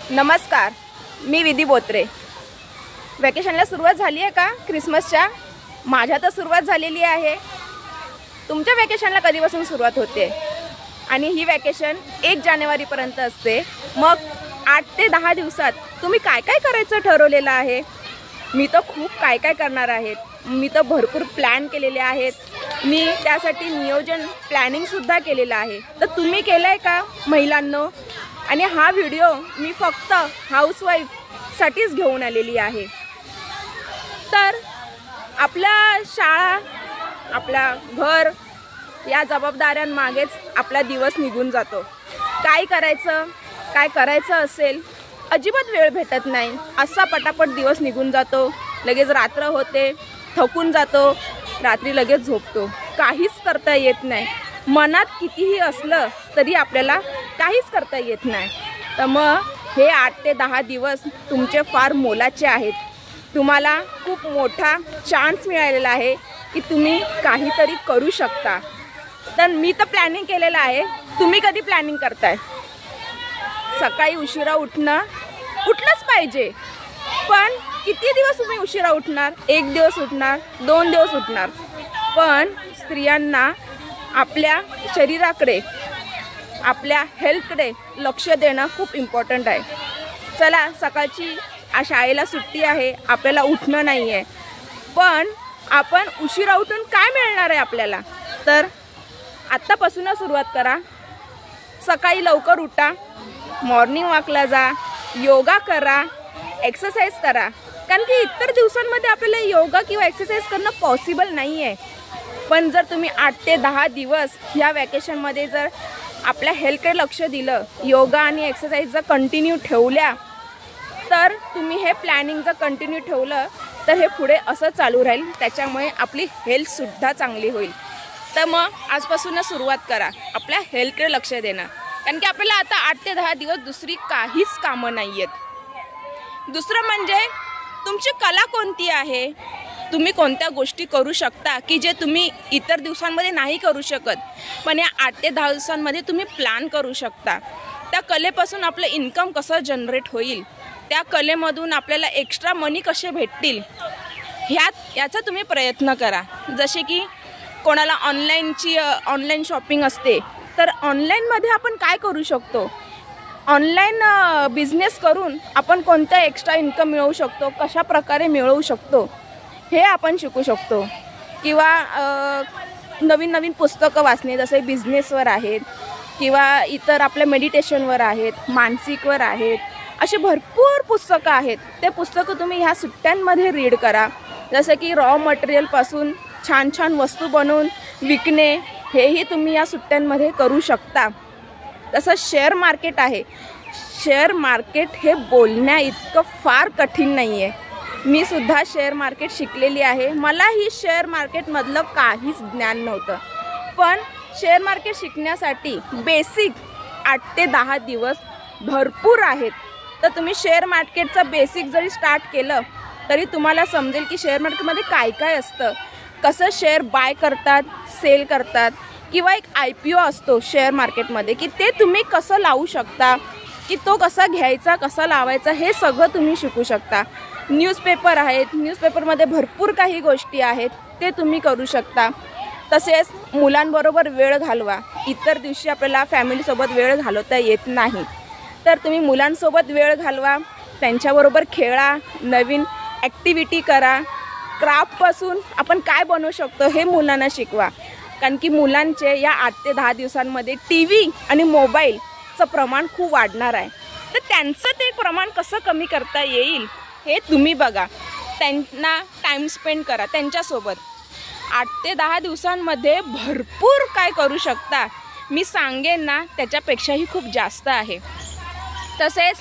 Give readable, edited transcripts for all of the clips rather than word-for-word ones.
नमस्कार, मी विधी बोत्रे। वॅकेशनला सुरुवात झाली आहे का? क्रिसमसच्या माझ्या तर सुरुवात झालेली आहे। तुमच्या वॅकेशनला कधीपासून सुरुवात होते? आणि ही वॅकेशन 1 जानेवारीपर्यंत असते। मग 8 ते 10 दिवसात तुम्ही काय काय करायचं ठरवलेलं आहे? मी तर खूप काय काय करणार आहे। मी तर भरपूर प्लॅन केलेले आहेत। मी त्यासाठी नियोजन प्लॅनिंगसुद्धा केलेलं आहे। तर तुम्ही केलं आहे का महिलांनो? आणि हा व्हिडिओ मी फक्त हाऊसवाईफसाठीच घेऊन आलेली आहे। तर आपल्या शाळा, आपला घर या जबाबदाऱ्यांमागेच आपला दिवस निघून जातो। काय करायचं असेल अजिबात वेळ भेटत नाही। असा पटापट दिवस निघून जातो। लगेच रात्र होते, थकून जातो, रात्री लगेच झोपतो। काहीच करता येत नाही। मनात कितीही असलं तरी आपल्याला काहीच करता येत नाही। तर मग हे 8 ते 10 दिवस तुमचे फार मोलाचे आहेत। तुम्हाला खूप मोठा चान्स मिळालेला आहे की तुम्ही काहीतरी करू शकता। तर मी तर प्लॅनिंग केलेलं आहे। तुम्ही कधी प्लॅनिंग करताय? सकाळी उशिरा उठलंच पाहिजे, पण किती दिवस तुम्ही उशिरा उठणार? 1 दिवस उठणार, 2 दिवस उठणार। पण स्त्रियांना आपल्या शरीराकडे, आपल्या हेल्थकडे लक्ष देणं खूप इम्पॉर्टंट आहे। चला, सकाळची शाळेला सुट्टी आहे, आपल्याला उठणं नाही आहे, पण आपण उशिरा उठून काय मिळणार आहे आपल्याला? तर आत्तापासूनच सुरुवात करा। सकाळी लवकर उठा, मॉर्निंग वॉकला जा, योगा करा, एक्सरसाइज करा। कारण की इतर दिवसांमध्ये आपल्याला योगा किंवा एक्सरसाइज करणं पॉसिबल नाही आहे। पण जर तुम्ही 8 ते 10 दिवस ह्या वॅकेशनमध्ये जर आपल्या हेल्थकडे लक्ष दिलं, योगा आणि एक्सरसाइज जर कंटिन्यू ठेवल्या, तर तुम्ही हे प्लॅनिंग जर कंटिन्यू ठेवलं तर हे पुढे असं चालू राहील। त्याच्यामुळे आपली हेल्थसुद्धा चांगली होईल। तर मग आजपासूनच सुरुवात करा आपल्या हेल्थकडे लक्ष देणं। कारण की आपल्याला आता 8 ते 10 दिवस दुसरी काहीच कामं नाही आहेत। दुसरं म्हणजे तुमची कला कोणती आहे? तुम्ही कोणत्या गोष्टी करू शकता की जे तुम्ही इतर दिवसांमध्ये नाही करू शकत, पण या 8 ते 10 दिवसांमध्ये तुम्ही प्लॅन करू शकता। त्या कलेपासून आपलं इन्कम कसं जनरेट होईल, त्या कलेमधून आपल्याला एक्स्ट्रा मनी कसे भेटतील, याचा तुम्ही प्रयत्न करा। जसे की कोणाला ऑनलाईन शॉपिंग असते, तर ऑनलाईनमध्ये आपण काय करू शकतो? ऑनलाईन बिझनेस करून आपण कोणतं एक्स्ट्रा इन्कम मिळवू शकतो, कशा प्रकारे मिळवू शकतो, हे आपण शिकू शकतो। किंवा नवीन पुस्तकं वाचणे, जसे बिझनेसवर आहेत किंवा इतर आपल्या मेडिटेशनवर आहेत, मानसिकवर आहेत, अशी भरपूर पुस्तकं आहेत। ते पुस्तकं तुम्ही ह्या सुट्ट्यांमध्ये रीड करा। जसं की रॉ मटेरियलपासून छान छान वस्तू बनवून विकणे, हेही तुम्ही या सुट्ट्यांमध्ये करू शकता। तसं शेअर मार्केट आहे। शेअर मार्केट हे बोलण्या इतकं फार कठीण नाही आहे। मी सुद्धा शेअर मार्केट शिकलेली आहे। मलाही शेअर मार्केटमधलं काहीच ज्ञान नव्हतं, पण शेअर मार्केट शिकण्यासाठी बेसिक 8 ते 10 दिवस भरपूर आहेत। तर तुम्ही शेअर मार्केटचं बेसिक जरी स्टार्ट केलं तरी तुम्हाला समजेल की शेअर मार्केटमध्ये काय काय असतं, कसं शेअर बाय करतात, सेल करतात, किंवा एक IPO असतो शेअर मार्केटमध्ये की ते तुम्ही कसं लावू शकता, की तो कसा घ्यायचा, कसा लावायचा, हे सगळं तुम्ही शिकू शकता। न्यूजपेपर आहेत, न्यूजपेपरमध्ये भरपूर काही गोष्टी आहेत, ते तुम्ही करू शकता। तसेच मुलांबरोबर वेळ घालवा। इतर दिवशी आपल्याला फॅमिलीसोबत वेळ घालवता येत नाही, तर तुम्ही मुलांसोबत वेळ घालवा, त्यांच्याबरोबर खेळा, नवीन ॲक्टिव्हिटी करा। क्राफ्टपासून आपण काय बनवू शकतो हे मुलांना शिकवा। कारण की मुलांचे या 8 ते 10 दिवसांमध्ये TV आणि मोबाईलचं प्रमाण खूप वाढणार आहे। तर त्यांचं ते प्रमाण कसं कमी करता येईल हे तुम्ही बघा। त्यांना टाईम स्पेंड करा त्यांच्यासोबत। 8 ते 10 दिवसांमध्ये भरपूर काय करू शकता। मी सांगेन ना, त्याच्यापेक्षाही खूप जास्त आहे। तसेच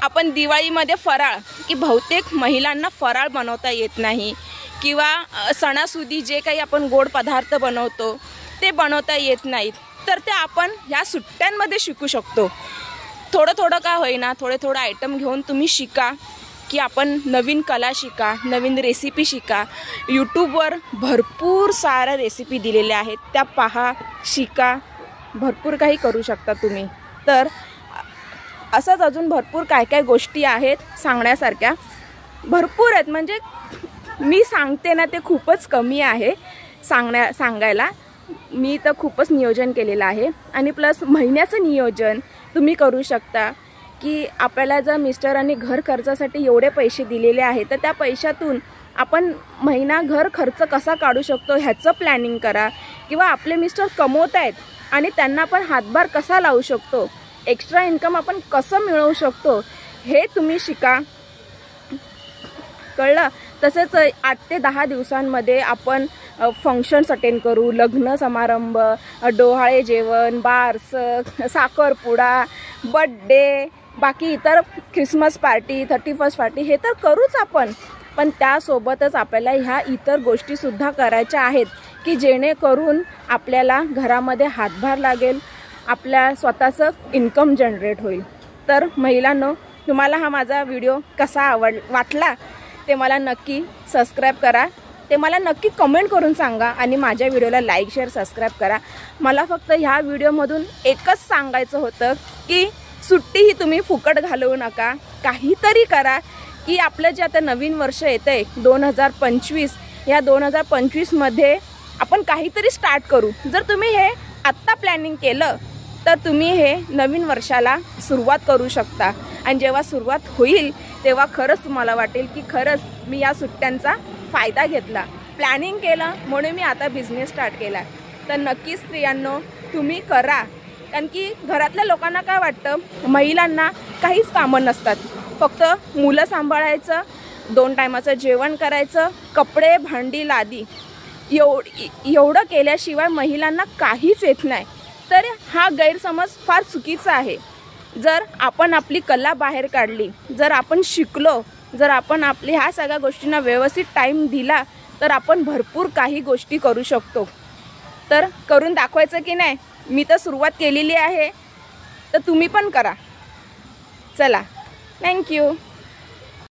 आपण दिवाळीमध्ये फराळ, की बहुतेक महिलांना फराळ बनवता येत नाही, किंवा सणासुदी जे काही आपण गोड पदार्थ बनवतो ते बनवता येत नाहीत, तर ते आपण ह्या सुट्ट्यांमध्ये शिकू शकतो। थोडं का होईना, थोडं आयटम घेऊन तुम्ही शिका, की आपण नवीन कला शिका, नवीन रेसिपी शिका। यूट्यूबवर भरपूर साऱ्या रेसिपी दिलेल्या आहेत, त्या पहा, शिका, भरपूर काही करू शकता तुम्ही। तर असंच अजून भरपूर काय काय गोष्टी आहेत सांगण्यासारख्या, भरपूर आहेत. म्हणजे मी सांगते ना ते खूपच कमी आहे सांगायला. मी तर खूपच नियोजन केलेलं आहे. आणि प्लस महिन्याचं नियोजन तुम्ही करू शकता की आपल्याला जर मिस्टरांनी घर खर्चासाठी एवढे पैसे दिलेले आहेत तर त्या पैशातून आपण महिना घर खर्च कसा काढू शकतो ह्याचं प्लॅनिंग करा. किंवा आपले मिस्टर कमवत आहेत आणि त्यांना पण हातभार कसा लावू शकतो, एक्स्ट्रा इन्कम आपण कसं मिळवू शकतो हे तुम्ही शिका. कळलं? तसेच 8 ते 10 दिवसांमध्ये आपण फंक्शन्स अटेंड करू, लग्न समारंभ, डोहाळे जेवण, बारस, साखरपुडा, बड्डे, बाकी इतर ख्रिसमस पार्टी, 31st पार्टी हे तर करूच आपण. पण त्यासोबतच आपल्याला ह्या इतर गोष्टीसुद्धा करायच्या आहेत की जेणेकरून आपल्याला घरामध्ये हातभार लागेल, आपल्या स्वतःचं इन्कम जनरेट होईल. तर महिलांनो, तुम्हाला हा माझा व्हिडिओ कसा वाटला ते मला नक्की सबस्क्राईब करा, ते मला नक्की कमेंट करून सांगा. आणि माझ्या व्हिडिओला लाईक, शेअर, सबस्क्राईब करा. मला फक्त ह्या व्हिडिओमधून एकच सांगायचं होतं की सुट्टी ही तुम्ही फुकट घालवू नका, काहीतरी करा. की आपलं जे आता नवीन वर्ष येतं आहे 2025, या 2025मध्ये आपण काहीतरी स्टार्ट करू. जर तुम्ही हे आत्ता प्लॅनिंग केलं तर तुम्ही हे नवीन वर्षाला सुरुवात करू शकता. आणि जेव्हा सुरुवात होईल तेव्हा खरंच तुम्हाला वाटेल की खरंच मी या सुट्ट्यांचा फायदा घेतला, प्लॅनिंग केलं म्हणून मी आता बिझनेस स्टार्ट केला. तर नक्कीच स्त्रियांनो तुम्ही करा. कारण की घरातल्या लोकांना काय वाटतं, महिलांना काहीच कामं नसतात, फक्त मुलं सांभाळायचं, 2 टायमाचं जेवण करायचं, कपडे भांडी लादी, एवढं केल्याशिवाय महिलांना काहीच येत नाही. तर हा गैरसमज फार चुकीचा आहे. जर आपण आपली कला बाहेर काढली, जर आपण शिकलो, जर आपण आपली ह्या सगळ्या गोष्टींना व्यवस्थित टाईम दिला तर आपण भरपूर काही गोष्टी करू शकतो. तर करून दाखवायचं की नाही? मी तर सुरुवात केलेली आहे, तर तुम्ही पण करा. चला, थँक्यू.